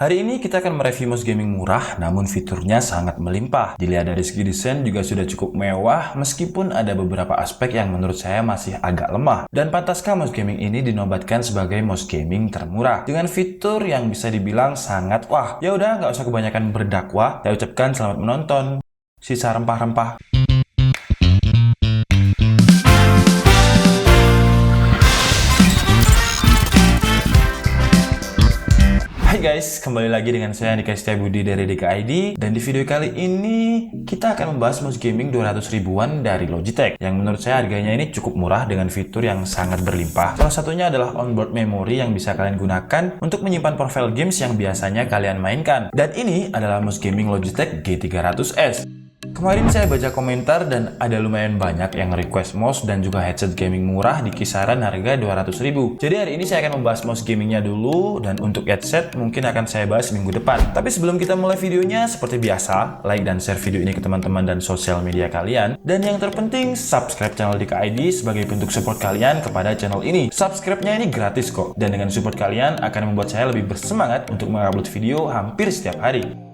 Hari ini kita akan mereview mouse gaming murah, namun fiturnya sangat melimpah. Dilihat dari segi desain juga sudah cukup mewah, meskipun ada beberapa aspek yang menurut saya masih agak lemah. Dan pantaskah mouse gaming ini dinobatkan sebagai mouse gaming termurah? Dengan fitur yang bisa dibilang sangat wah. Ya udah, nggak usah kebanyakan berdakwah. Saya ucapkan selamat menonton. Sisa rempah-rempah. Hai guys, kembali lagi dengan saya Andika Setiabudi dari DKID. Dan di video kali ini kita akan membahas mouse gaming 200 ribuan dari Logitech, yang menurut saya harganya ini cukup murah dengan fitur yang sangat berlimpah. Salah satunya adalah onboard memory yang bisa kalian gunakan untuk menyimpan profile games yang biasanya kalian mainkan. Dan ini adalah mouse gaming Logitech G300S. Kemarin saya baca komentar dan ada lumayan banyak yang request mouse dan juga headset gaming murah di kisaran harga 200 ribu. Jadi hari ini saya akan membahas mouse gamingnya dulu, dan untuk headset mungkin akan saya bahas minggu depan. Tapi sebelum kita mulai videonya, seperti biasa, like dan share video ini ke teman-teman dan sosial media kalian. Dan yang terpenting, subscribe channel DKID sebagai bentuk support kalian kepada channel ini. Subscribe-nya ini gratis kok, dan dengan support kalian akan membuat saya lebih bersemangat untuk mengupload video hampir setiap hari.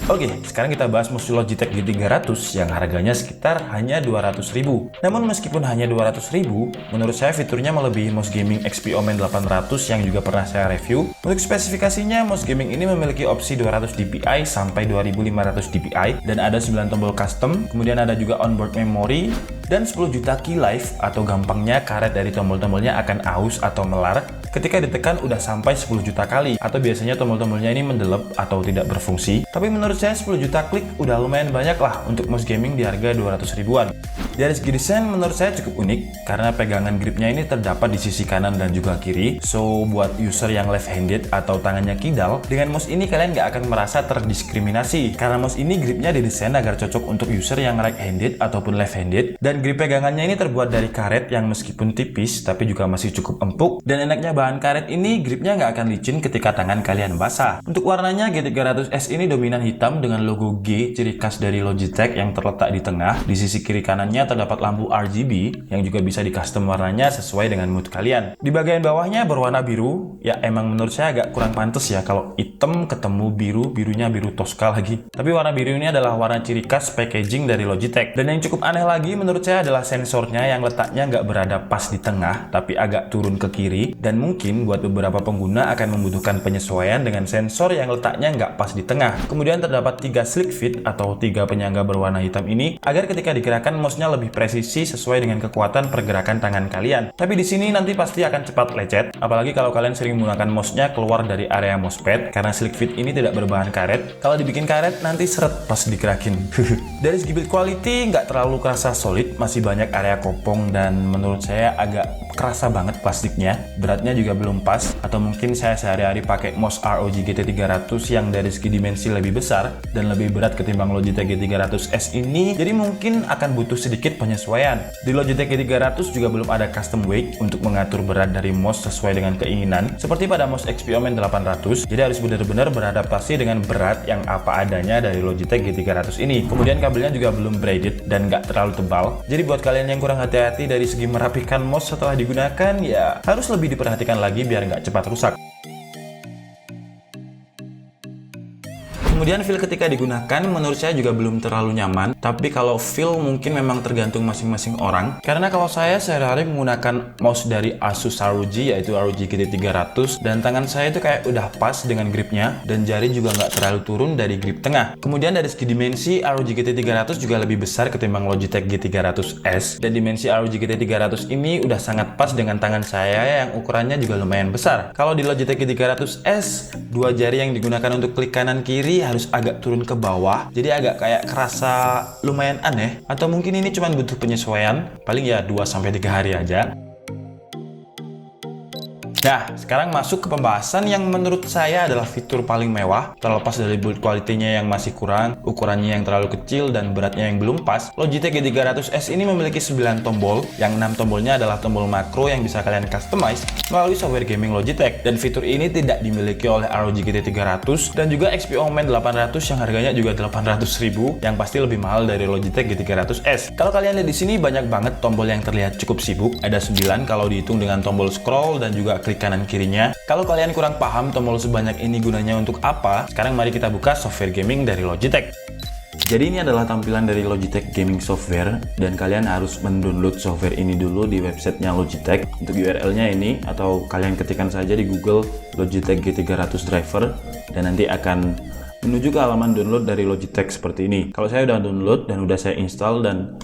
Oke, sekarang kita bahas mouse Logitech G300 yang harganya sekitar hanya 200 ribu. Namun meskipun hanya 200 ribu, menurut saya fiturnya melebihi mouse gaming XP Omen 800 yang juga pernah saya review. Untuk spesifikasinya, mouse gaming ini memiliki opsi 200 dpi sampai 2500 dpi dan ada 9 tombol custom, kemudian ada juga onboard memory, dan 10 juta key life atau gampangnya karet dari tombol-tombolnya akan aus atau melar ketika ditekan udah sampai 10 juta kali, atau biasanya tombol-tombolnya ini mendelep atau tidak berfungsi. Tapi menurut saya 10 juta klik udah lumayan banyak lah untuk mouse gaming di harga 200 ribuan. Dari segi desain menurut saya cukup unik karena pegangan gripnya ini terdapat di sisi kanan dan juga kiri. So buat user yang left handed atau tangannya kidal, dengan mouse ini kalian nggak akan merasa terdiskriminasi karena mouse ini gripnya didesain agar cocok untuk user yang right handed ataupun left handed. Dan grip pegangannya ini terbuat dari karet yang meskipun tipis tapi juga masih cukup empuk, dan enaknya bahan karet ini gripnya nggak akan licin ketika tangan kalian basah. Untuk warnanya, G300S ini dominan hitam dengan logo G ciri khas dari Logitech yang terletak di tengah. Di sisi kiri kanannya terdapat lampu RGB yang juga bisa di custom warnanya sesuai dengan mood kalian. Di bagian bawahnya berwarna biru. Ya emang menurut saya agak kurang pantas ya kalau hitam ketemu biru, birunya biru Tosca lagi. Tapi warna biru ini adalah warna ciri khas packaging dari Logitech. Dan yang cukup aneh lagi menurut saya adalah sensornya yang letaknya nggak berada pas di tengah tapi agak turun ke kiri, dan mungkin buat beberapa pengguna akan membutuhkan penyesuaian dengan sensor yang letaknya nggak pas di tengah. Kemudian terdapat 3 slick fit atau 3 penyangga berwarna hitam ini agar ketika digerakkan mouse-nya lebih presisi sesuai dengan kekuatan pergerakan tangan kalian. Tapi di sini nanti pasti akan cepat lecet, apalagi kalau kalian sering menggunakan mouse-nya keluar dari area mousepad karena slick fit ini tidak berbahan karet. Kalau dibikin karet nanti seret pas digerakin. Dari segi build quality nggak terlalu kerasa solid, masih banyak area kopong dan menurut saya agak kerasa banget plastiknya. Beratnya juga belum pas, atau mungkin saya sehari-hari pakai mouse ROG GT300 yang dari segi dimensi lebih besar dan lebih berat ketimbang Logitech G300S ini, jadi mungkin akan butuh sedikit penyesuaian. Di Logitech G300 juga belum ada custom weight untuk mengatur berat dari mouse sesuai dengan keinginan seperti pada mouse XP Omen 800, jadi harus benar-benar beradaptasi dengan berat yang apa adanya dari Logitech G300 ini. Kemudian kabelnya juga belum braided dan nggak terlalu tebal, jadi buat kalian yang kurang hati-hati dari segi merapikan mouse setelah digunakan, ya harus lebih diperhatikan lagi biar nggak cepat rusak. Kemudian feel ketika digunakan menurut saya juga belum terlalu nyaman, tapi kalau feel mungkin memang tergantung masing-masing orang. Karena kalau saya sehari-hari menggunakan mouse dari Asus ROG, yaitu ROG GT300, dan tangan saya itu kayak udah pas dengan gripnya, dan jari juga nggak terlalu turun dari grip tengah. Kemudian dari segi dimensi, ROG GT300 juga lebih besar ketimbang Logitech G300S, dan dimensi ROG GT300 ini udah sangat pas dengan tangan saya yang ukurannya juga lumayan besar. Kalau di Logitech G300S, dua jari yang digunakan untuk klik kanan kiri harus agak turun ke bawah, jadi agak kayak kerasa lumayan aneh, atau mungkin ini cuma butuh penyesuaian, paling ya 2-3 hari aja. Nah, sekarang masuk ke pembahasan yang menurut saya adalah fitur paling mewah. Terlepas dari build quality-nya yang masih kurang, ukurannya yang terlalu kecil, dan beratnya yang belum pas, Logitech G300S ini memiliki 9 tombol, yang 6 tombolnya adalah tombol makro yang bisa kalian customize melalui software gaming Logitech. Dan fitur ini tidak dimiliki oleh ROG GT300 dan juga XP Omen 800 yang harganya juga 800 ribu, yang pasti lebih mahal dari Logitech G300S. Kalau kalian lihat di sini banyak banget tombol yang terlihat cukup sibuk, ada 9 kalau dihitung dengan tombol scroll dan juga klik klik kanan kirinya. Kalau kalian kurang paham tombol sebanyak ini gunanya untuk apa, sekarang mari kita buka software gaming dari Logitech. Jadi ini adalah tampilan dari Logitech Gaming Software, dan kalian harus mendownload software ini dulu di websitenya Logitech. Untuk URL-nya ini, atau kalian ketikkan saja di Google Logitech G300 Driver, dan nanti akan menuju ke halaman download dari Logitech seperti ini. Kalau saya udah download dan udah saya install, dan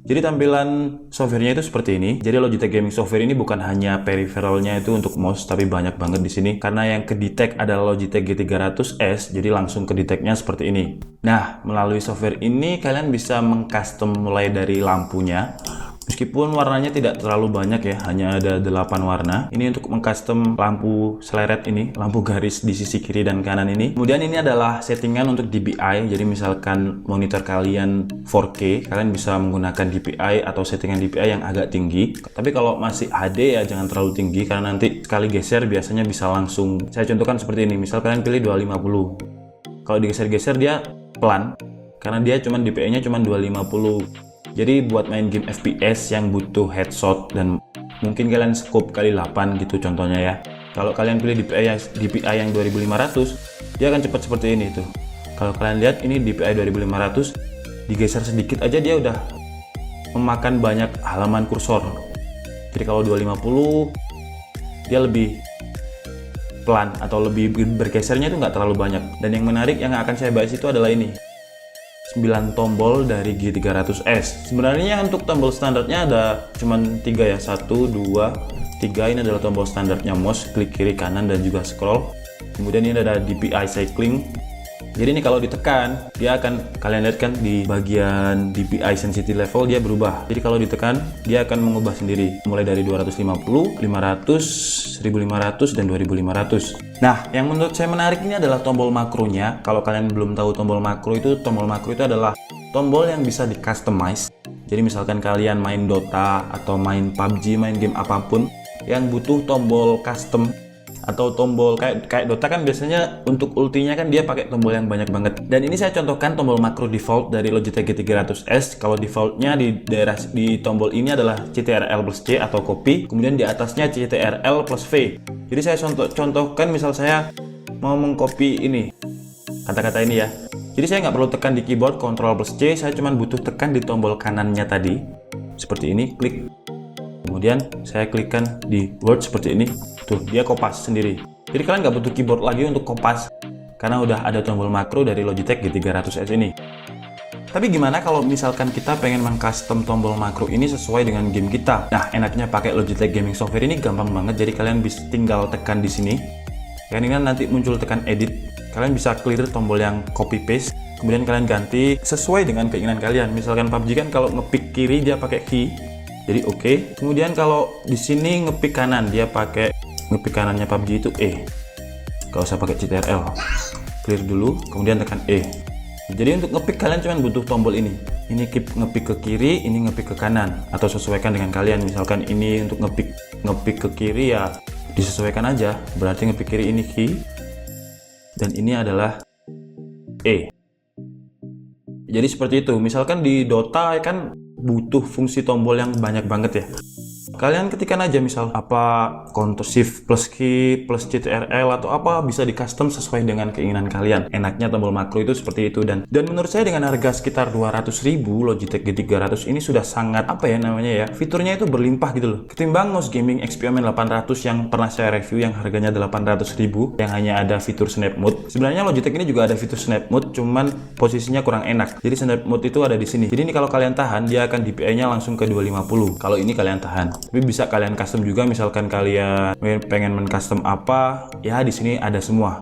jadi tampilan softwarenya itu seperti ini. Jadi Logitech Gaming Software ini bukan hanya peripheralnya itu untuk mouse, tapi banyak banget di sini. Karena yang ke-detect adalah Logitech G300S, jadi langsung ke-detect-nya seperti ini. Nah, melalui software ini kalian bisa mengcustom mulai dari lampunya. Meskipun warnanya tidak terlalu banyak ya, hanya ada 8 warna. Ini untuk mengcustom lampu seleret ini, lampu garis di sisi kiri dan kanan ini. Kemudian ini adalah settingan untuk DPI, jadi misalkan monitor kalian 4K, kalian bisa menggunakan DPI atau settingan DPI yang agak tinggi. Tapi kalau masih HD ya jangan terlalu tinggi, karena nanti sekali geser biasanya bisa langsung. Saya contohkan seperti ini, misal kalian pilih 250. Kalau digeser-geser dia pelan, karena dia cuma DPI-nya cuma 250. Jadi buat main game FPS yang butuh headshot dan mungkin kalian scope kali 8 gitu contohnya ya. Kalau kalian pilih DPI yang 2500, dia akan cepat seperti ini tuh. Kalau kalian lihat ini DPI 2500, digeser sedikit aja dia udah memakan banyak halaman kursor. Jadi kalau 250 dia lebih pelan atau lebih bergesernya itu nggak terlalu banyak. Dan yang menarik yang akan saya bahas itu adalah ini. 9 tombol dari G300S. Sebenarnya untuk tombol standarnya ada cuman 3 ya, 1, 2, 3. Ini adalah tombol standarnya mouse, klik kiri kanan dan juga scroll. Kemudian ini ada DPI cycling. Jadi ini kalau ditekan, dia akan, kalian lihat kan di bagian DPI sensitivity level dia berubah. Jadi kalau ditekan, dia akan mengubah sendiri. Mulai dari 250, 500, 1500, dan 2500. Nah, yang menurut saya menarik ini adalah tombol makronya. Kalau kalian belum tahu tombol makro itu adalah tombol yang bisa di customize. Jadi misalkan kalian main Dota atau main PUBG, main game apapun yang butuh tombol custom atau tombol kayak Dota kan biasanya untuk ultinya kan dia pakai tombol yang banyak banget. Dan ini saya contohkan tombol makro default dari Logitech G300S. Kalau defaultnya di tombol ini adalah CTRL plus C atau copy, kemudian di atasnya CTRL plus V. Jadi saya contohkan, misal saya mau mengcopy ini kata-kata ini ya. Jadi saya nggak perlu tekan di keyboard Ctrl plus C, saya cuma butuh tekan di tombol kanannya tadi seperti ini, klik. Kemudian saya klikkan di Word seperti ini, tuh dia kopas sendiri. Jadi kalian nggak butuh keyboard lagi untuk kopas, karena udah ada tombol makro dari Logitech G300S ini. Tapi gimana kalau misalkan kita pengen mengcustom tombol makro ini sesuai dengan game kita? Nah, enaknya pakai Logitech Gaming Software ini gampang banget. Jadi kalian bisa tinggal tekan di sini. Kalian nanti muncul tekan edit. Kalian bisa clear tombol yang copy paste. Kemudian kalian ganti sesuai dengan keinginan kalian. Misalkan PUBG kan kalau ngepick kiri dia pakai key. Jadi oke. Kemudian kalau di sini ngepick kanan, dia pakai ngepick kanannya PUBG itu E. Gak usah pakai CTRL. Clear dulu, kemudian tekan E. Jadi untuk ngepick kalian cuma butuh tombol ini. Ini ngepick ke kiri, ini ngepick ke kanan, atau sesuaikan dengan kalian. Misalkan ini untuk ngepick ke kiri ya disesuaikan aja. Berarti ngepick kiri ini key, dan ini adalah E. Jadi seperti itu. Misalkan di Dota kan butuh fungsi tombol yang banyak banget ya. Kalian ketikkan aja misal apa Ctrl Shift plus key plus CTRL atau apa, bisa di custom sesuai dengan keinginan kalian. Enaknya tombol makro itu seperti itu, dan menurut saya dengan harga sekitar 200.000 Logitech G300 ini sudah sangat apa ya namanya ya, fiturnya itu berlimpah gitu loh. Ketimbang mouse gaming XP-Omen 800 yang pernah saya review yang harganya 800.000 yang hanya ada fitur snap mode. Sebenarnya Logitech ini juga ada fitur snap mode, cuman posisinya kurang enak. Jadi snap mode itu ada di sini. Jadi ini kalau kalian tahan dia akan DPI-nya langsung ke 250. Kalau ini kalian tahan. Tapi bisa kalian custom juga, misalkan kalian pengen men-custom apa, ya di sini ada semua.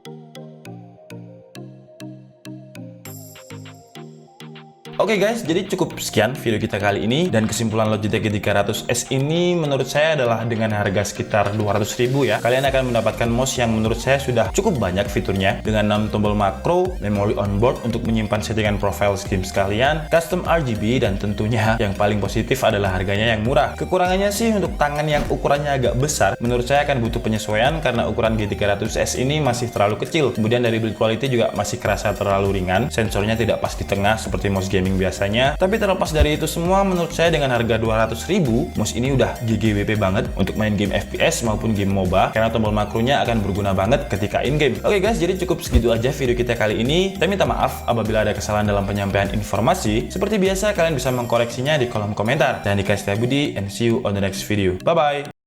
Oke guys, jadi cukup sekian video kita kali ini, dan kesimpulan Logitech G300S ini menurut saya adalah dengan harga sekitar 200.000 ya, kalian akan mendapatkan mouse yang menurut saya sudah cukup banyak fiturnya, dengan 6 tombol makro, memori onboard untuk menyimpan settingan profile games kalian, custom RGB, dan tentunya yang paling positif adalah harganya yang murah. Kekurangannya sih untuk tangan yang ukurannya agak besar, menurut saya akan butuh penyesuaian karena ukuran G300S ini masih terlalu kecil. Kemudian dari build quality juga masih kerasa terlalu ringan, sensornya tidak pas di tengah seperti mouse gaming gaming biasanya. Tapi terlepas dari itu semua, menurut saya dengan harga 200.000, mouse ini udah GGWP banget untuk main game FPS maupun game MOBA, karena tombol makronya akan berguna banget ketika in-game. Oke guys, jadi cukup segitu aja video kita kali ini. Saya minta maaf apabila ada kesalahan dalam penyampaian informasi. Seperti biasa, kalian bisa mengkoreksinya di kolom komentar. Dan dikasih Budi, and see you on the next video. Bye-bye!